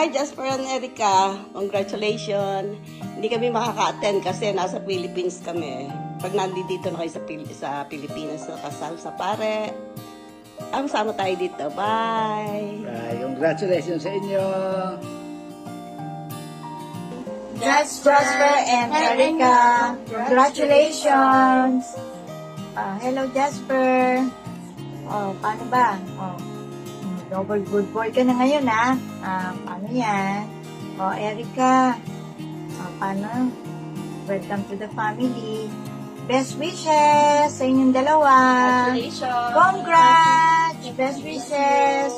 Hi, Jasper and Erica. Congratulations. Hindi kami makaka-attend kasi nasa Philippines kami. Pag nandito na kayo sa Pilipinas na kasal sa pare, sama tayo dito. Bye! Congratulations sa inyo! Jasper and Erica, congratulations! Hello Jasper! Paano ba? Double good boy ka na ngayon paano yan? Erica, paano? Welcome to the family. Best wishes sa inyong dalawa. Congratulations! Congrats! Best wishes!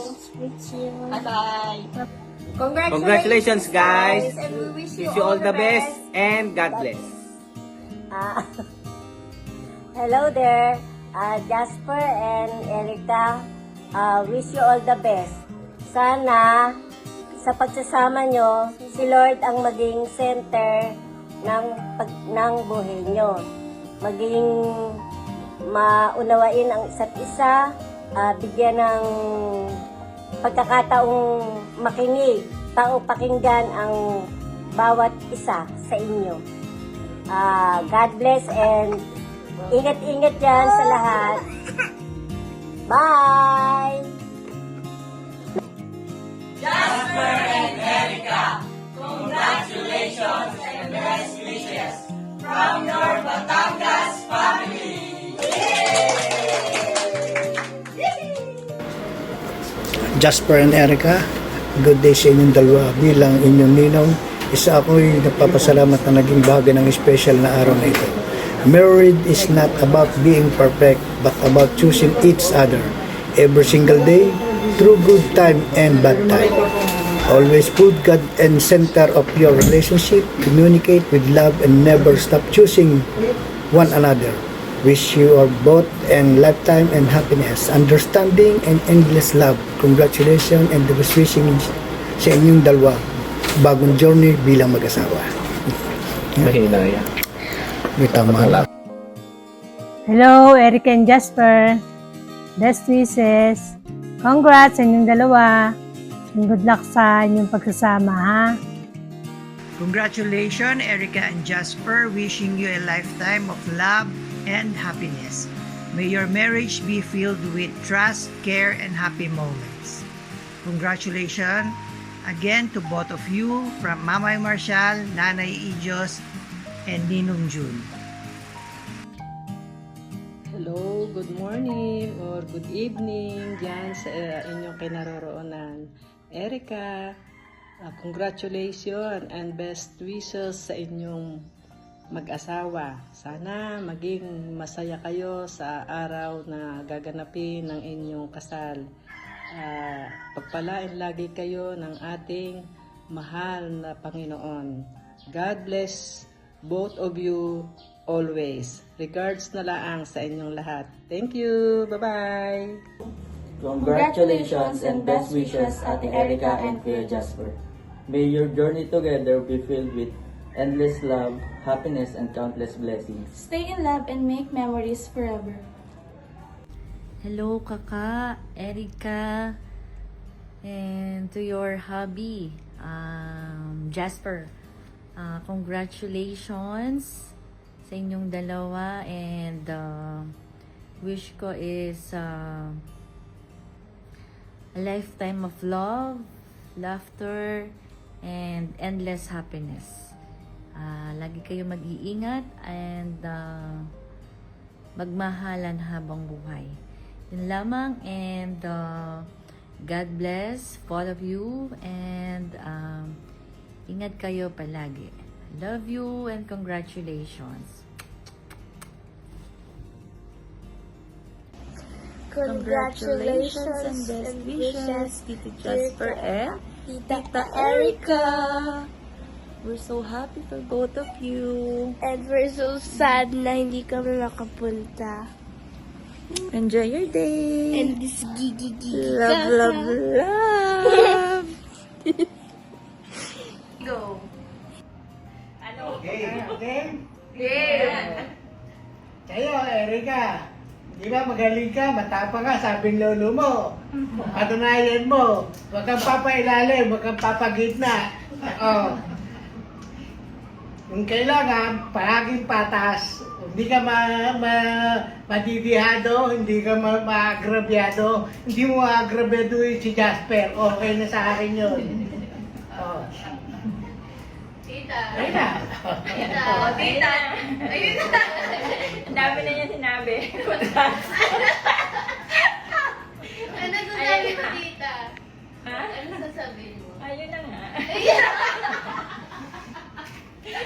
Bye-bye! Congratulations, guys. And we wish Wish you all the best and God bless. Hello there, Jasper and Erica. Wish you all the best. Sana sa pagsasama nyo, si Lord ang maging center ng buhay nyo. Maging maunawain ang isa't isa, bigyan ng pagkakataong makinig, pakinggan ang bawat isa sa inyo. God bless and ingat-ingat dyan sa lahat. Bye! Jasper and Erica, congratulations and best wishes from your Batangas family! Jasper and Erica, good day sa inyong dalawa. Bilang inyong ninong, isa ako'y nagpapasalamat na naging bahagi ng special na araw na ito. Married is not about being perfect, but about choosing each other every single day, through good time and bad time. Always put God in center of your relationship, communicate with love, and never stop choosing one another. Wish you are both and lifetime and happiness, understanding and endless love. Congratulations and the best wishing sa inyong dalawa bagong journey bilang mag-asawa. Mahina yan. Tama. Hello, Eric and Jasper. Best wishes. Congrats sa inyong dalawa. And good luck sa inyong pagsasama, ha? Congratulations, Erica and Jasper. Wishing you a lifetime of love and happiness. May your marriage be filled with trust, care, and happy moments. Congratulations again to both of you from Mamay Marshall, Nanay Ijos, and Ninong Jun. Hello, good morning or good evening dyan sa inyong kinaroroonan. Erica, congratulations and best wishes sa inyong mag-asawa. Sana maging masaya kayo sa araw na gaganapin ng inyong kasal. Pagpalain lagi kayo ng ating mahal na Panginoon. God bless both of you always. Regards na laang sa inyong lahat. Thank you. Bye-bye. Congratulations and best wishes, Ate Erica and Kuya Jasper. May your journey together be filled with endless love, happiness, and countless blessings. Stay in love and make memories forever. Hello, Kaka, Erica, and to your hubby, Jasper. Congratulations sa inyong dalawa, and wish ko is a lifetime of love, laughter, and endless happiness. Lagi kayo mag-iingat and magmahalan habang buhay. Yun lamang, and God bless all of you, and ingat kayo palagi. Love you and congratulations. Congratulations and best wishes, Tito Jasper and Tita Erica. we're so happy for both of you. And we're so sad na hindi kami makapunta. Enjoy your day. And this gigi. Love, love, love. Go. Okay. Game. Kayo, Erica. Di ba, magaling ka, matapang ka, sabi ng lolo mo. Patunayan mo, huwag kang papailalim, huwag kang papagitna. Oh. Kung kailangan, palaging patas, hindi ka madidihado, hindi ka maagrabyado, hindi mo maagrabyado si Jasper, okay na sa akin yun. Oh. Tita. Ayun na. Tita. Oh, tita. Ayun na. Ang dami na niya sinabi. Ano sasabihin mo, tita? Ha? Ano sasabihin mo? Ayun na nga.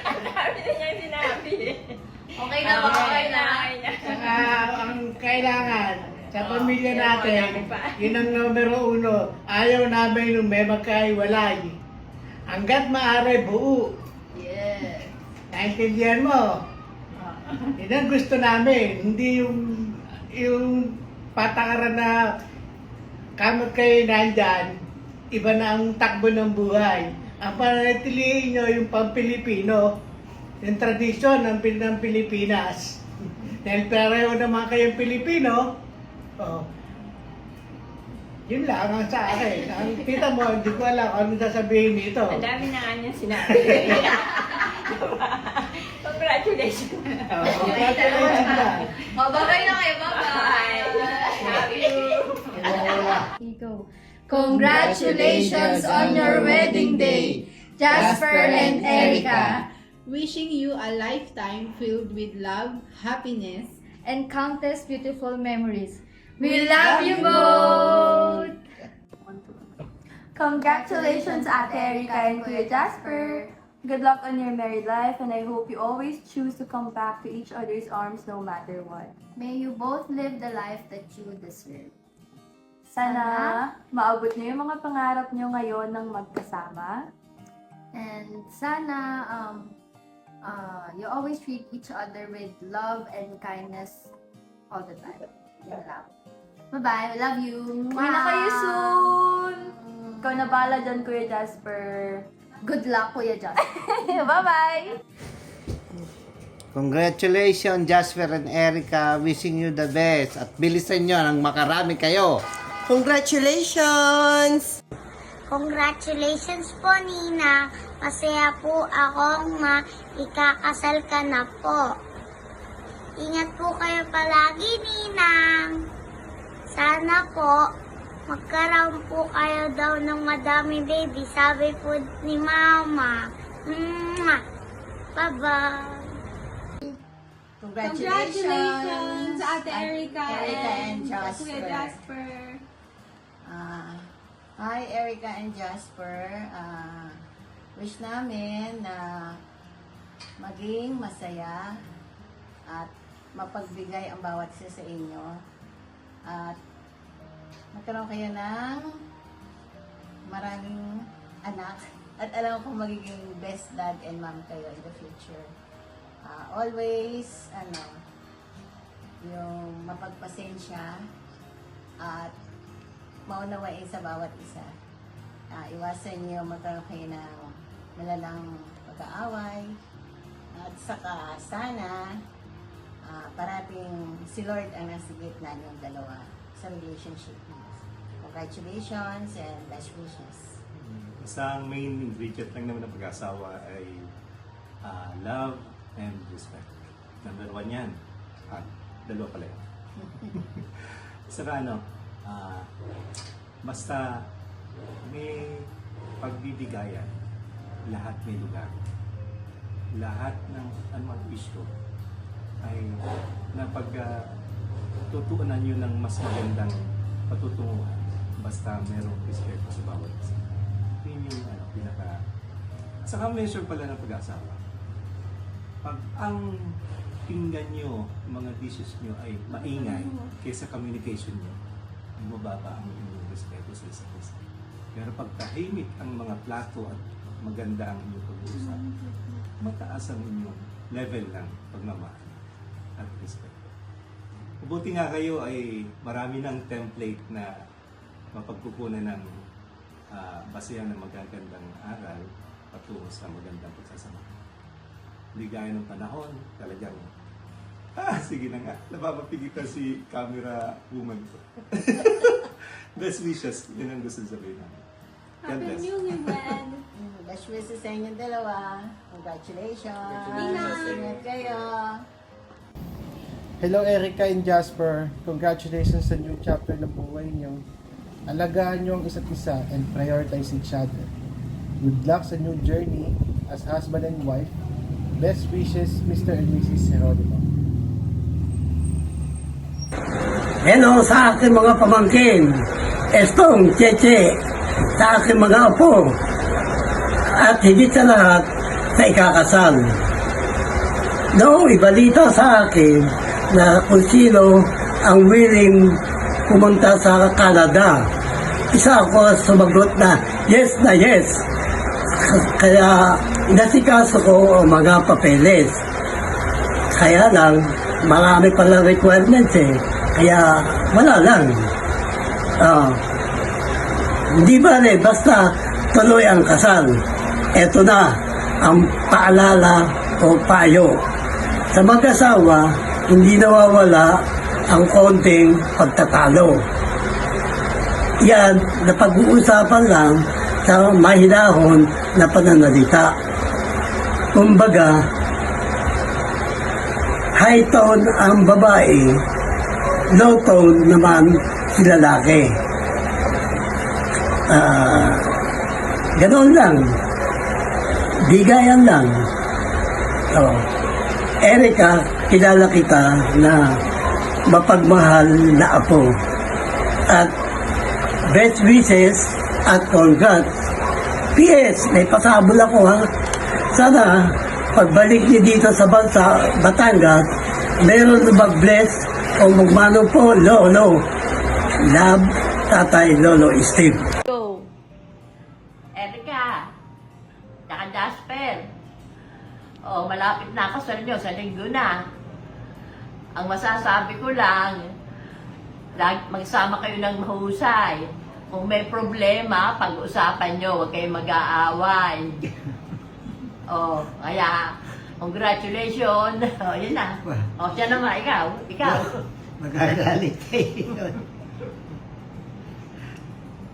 Ang dami na niya sinabi. Okay na ba? Okay na. Saka ang kailangan sa pamilya natin, yun ang numero 1. Ayaw namin nung may magkaiwalay. Hanggat maaari buo. Yes. Naintindihan mo? Yun ang gusto namin. Hindi yung patakaran na kamot kayo nandyan, iba na ang takbo ng buhay. Ang pananatilihin nyo yung pang-Pilipino, yung tradisyon ng Pilipinas. Dahil pareho naman kayong Pilipino, oh, yun lang ang sa akin. Ang tita mo, hindi ko alam kung anong sasabihin nito. Ang dami na nga niya sinabi. Congratulations. Congratulations na. Oh, bye-bye na kayo. Bye-bye. Love you. Congratulations on your wedding day, Jasper and Erica. Wishing you a lifetime filled with love, happiness, And countless beautiful memories. We love you both! Congratulations, Ate Erica and Kuya Jasper! Good luck on your married life, and I hope you always choose to come back to each other's arms no matter what. May you both live the life that you deserve. Sana maabot niyo yung mga pangarap niyo ngayon ng magkasama. And sana you always treat each other with love and kindness all the time. Yun lang. Bye-bye. I love you. Uwi na kayo soon! Ikaw na bala dyan, Kuya Jasper. Good luck, Kuya Jasper. Bye-bye! Congratulations, Jasper and Erica. Wishing you the best. At bilisan nyo nang makarami kayo. Congratulations! Congratulations po, Nina. Masaya po akong ikakasal ka na po. Ingat po kayo palagi, Ninang. Sana po, magkaroon po kayo daw ng madami baby. Sabi po ni Mama. Bye-bye. Congratulations, Ate Erica and Kuya Jasper. Hi, Erica and Jasper. Wish namin na maging masaya at mapagbigay ang bawat isa sa inyo. At magkaroon kayo ng maraming anak. At alam ko magiging best dad and mom kayo in the future. Always, yung mapagpasensya at maunawain sa bawat isa. Iwasan niyo magkaroon kayo ng malalang pag-aaway. At saka sana parating si Lord ang nasa gitna niyong dalawa sa relationship niyo. Congratulations and best wishes. Isang main ingredient lang naman ng pag-asawa ay love and respect. Number 1 yan. Dalawa pala yan. Saka basta may pagbibigayan, lahat may lugar. Lahat ng anumang issue ay napagtutuunan nyo ng mas magandang patutunguhan basta merong respeto sa bawat isa. Yun yung pinaka... Saka measure pala ng pag-asawa. Pag ang tingnan nyo, mga dishes nyo ay maingay kaysa communication nyo, bumababa ang inyong respeto sa isa't isa. Pero pag tahimik ang mga plato at maganda ang inyong pag-uusap, mataas ang inyong level ng pagmamahal at respeto. Mabuti nga kayo ay marami ng template na mapagkukunan ng basehan ng magagandang aral patungo sa magandang pagsasama. Hindi gaya ng panahon, talagang Sige na nga. Napapapigitan si camera woman ko. Best wishes. Yun ang gusto sabihin namin. God bless. Best wishes sa inyong dalawa. Congratulations. Congratulations. Ingat kayo. Hello Erica and Jasper. Congratulations sa new chapter ng buhay niyo. Alagaan niyo ang isa't isa and prioritize each other. Good luck sa new journey as husband and wife. Best wishes, Mr. and Mrs. Heronimo. Hello sa aking mga pamangkin. Estong, Cheche, sa aking mga apo. At higit sa lahat, sa ikakasal. Noong ibalita sa akin na kung sino ang willing pumunta sa Canada, isa ako sumagot na yes. Kaya inasikaso ko ang mga papeles. Kaya lang, marami pala requirements Kaya wala lang. Hindi ba basta tuloy ang kasal. Ito na ang paalala o payo. Sa mag-asawa, hindi nawawala ang konting pagtatalo. Yan, napag-uusapan lang sa mahinahon na pananalita. Kumbaga, high tone ang babae, low tone naman si lalaki. Ganon lang. Bigayan lang. Erica, kilala kita na mapagmahal na apo. At best wishes at congrats. P.S. May pasabol ako ha. Sana pagbalik niyo dito sa bansa, Batangas, meron na mag-bless o magmano po, Lolo. Love, Tatay Lolo Steve. Erica, tsaka Jasper. Malapit na ako sa inyo, sa linggo na. Ang masasabi ko lang, magsama kayo ng mahusay. Kung may problema, pag-usapan nyo, huwag kayong mag-aaway. Kaya, congratulations. Yun na. Siya naman, ikaw. Magagalit kayo.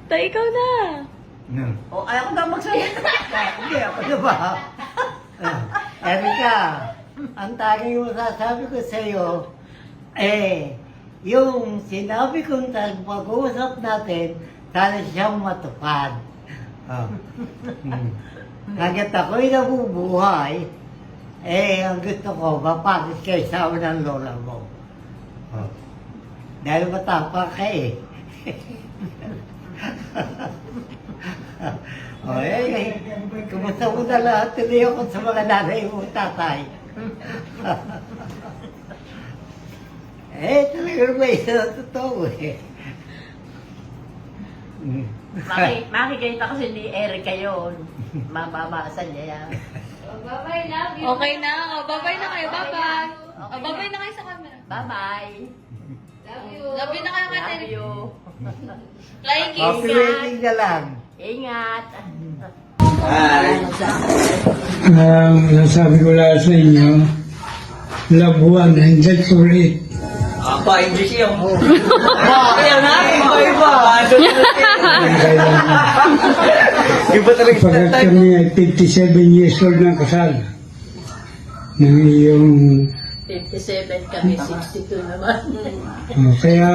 Ikaw na. Ayaw ko daw magsalita. Hindi, ako na ba? Erica, ang tanging masasabi ko sa iyo, yung sinabi kong pag-uusap natin, sana siyang matupad. Hanggat ako'y nabubuhay, ang gusto ko, mapagis kayo sa amin ng lola mo. Dahil matapa ka kumusta mo na lahat, tuloy ako sa mga nanay mo, tatay. Talagang may totoo Makikita kasi ni Erica yun. Mababasa niya yan. Bye-bye, love you. Okay na. Bye-bye na kayo. Bye-bye. Bye-bye na kayo sa camera. Bye-bye. Love you. Love you na kayo, Kate. Love you. Flying kiss. Happy wedding na lang. Ingat. Nasabi ko lang sa inyo, love one and dead for it. English yung... Kaya na, iba. Pagkat kami ay 57 years old ng kasal. Ng iyong... 57 kami, 62 naman. Kaya...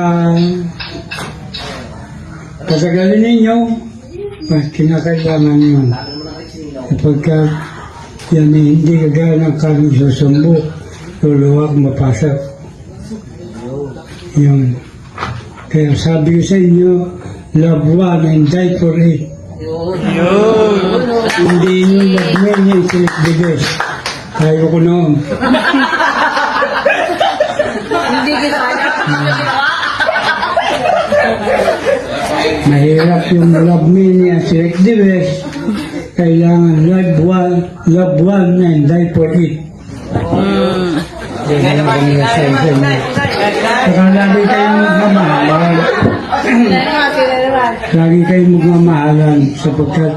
Patagalin ninyo, mas kinakailangan yun. Pagkat yan hindi kagaya ng kami susumbo, luluwag mapasok. Yun. Kaya sabi ko sa inyo, love one and die for it. Hindi nyo love me niya isilik bigay. Ayaw ko noon. Hindi kita Mahirap yung love me niya isilik bigay. Kailangan love one and die for it. Yan ang mga sa inyo. Saka lagi kayong magmamahalan. Lagi kayong magmamahalan sapagkat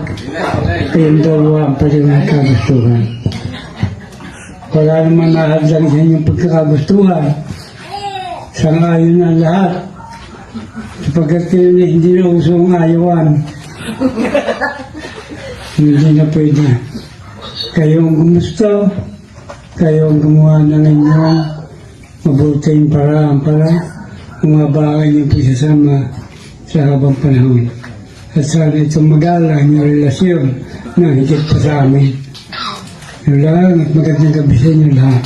kayong dalawa ang pwede magkagustuhan. Wala naman nahadlang sa inyong pagkakagustuhan. Sangayon ang lahat. Sapagkat kayo na hindi na uso ang ayawan. Hindi na pwede. Kayo ang gumusto, kayo ang gumawa ng inyong mabuting paraan para umabakan yung pagsasama sa habang panahon. At sana itong magalang yung relasyon na higit pa sa amin. Yun lang at magandang gabi sa inyo lahat.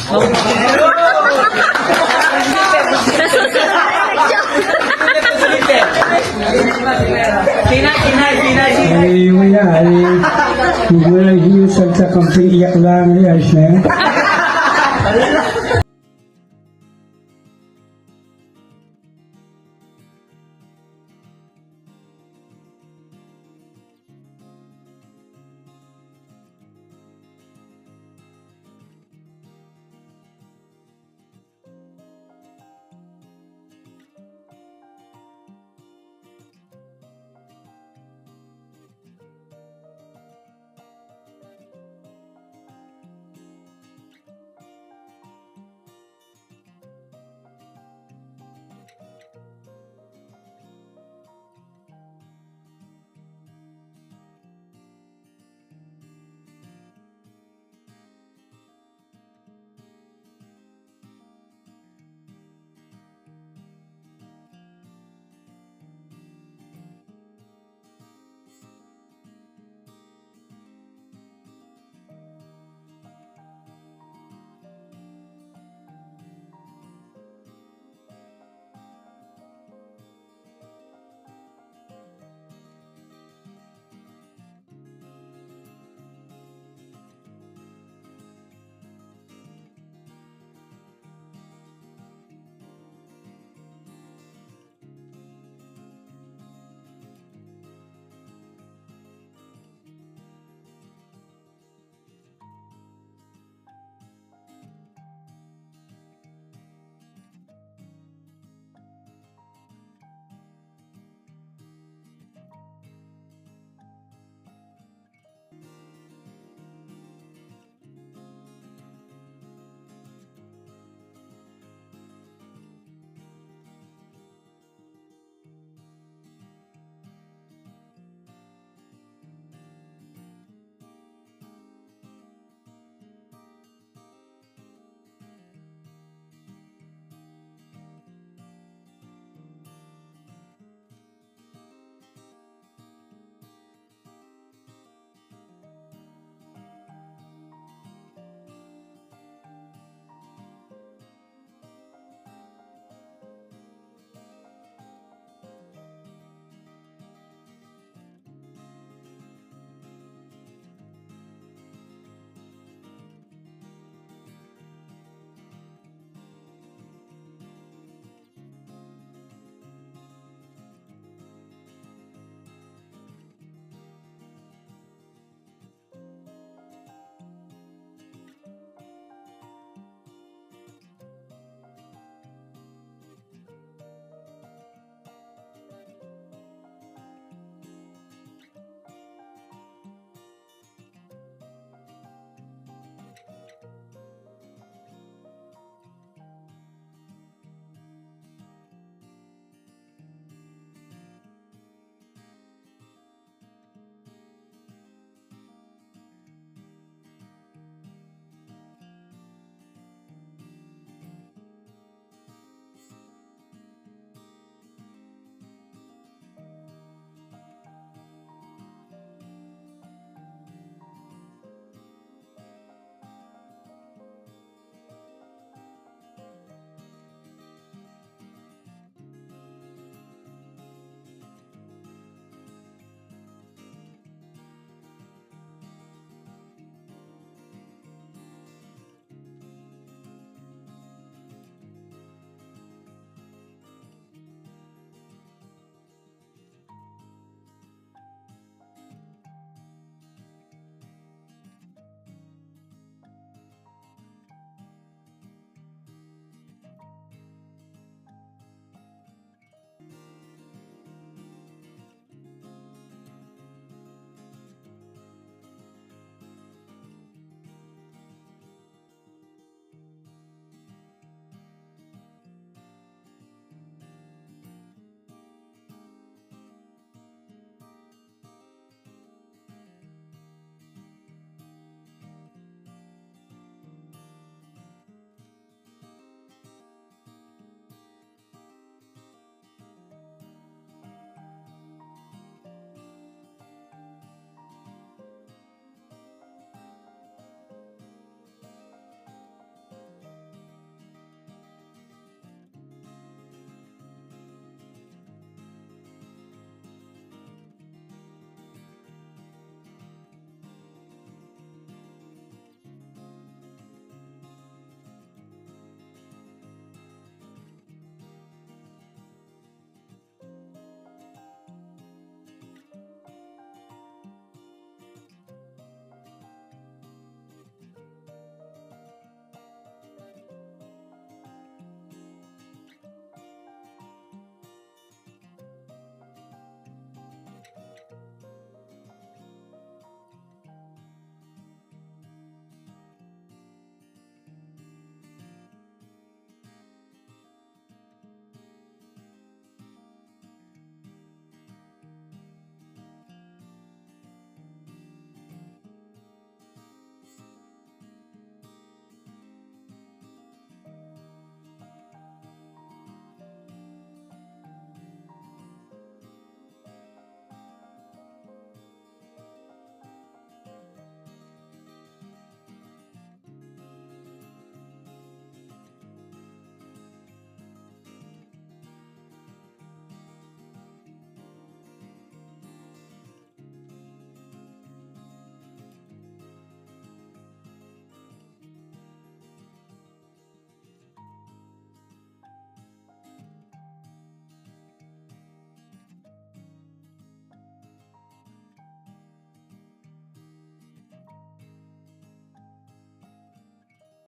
Ay, wala. Ay, wala yung salta kamping iyak lang. Ay, ayos na yan.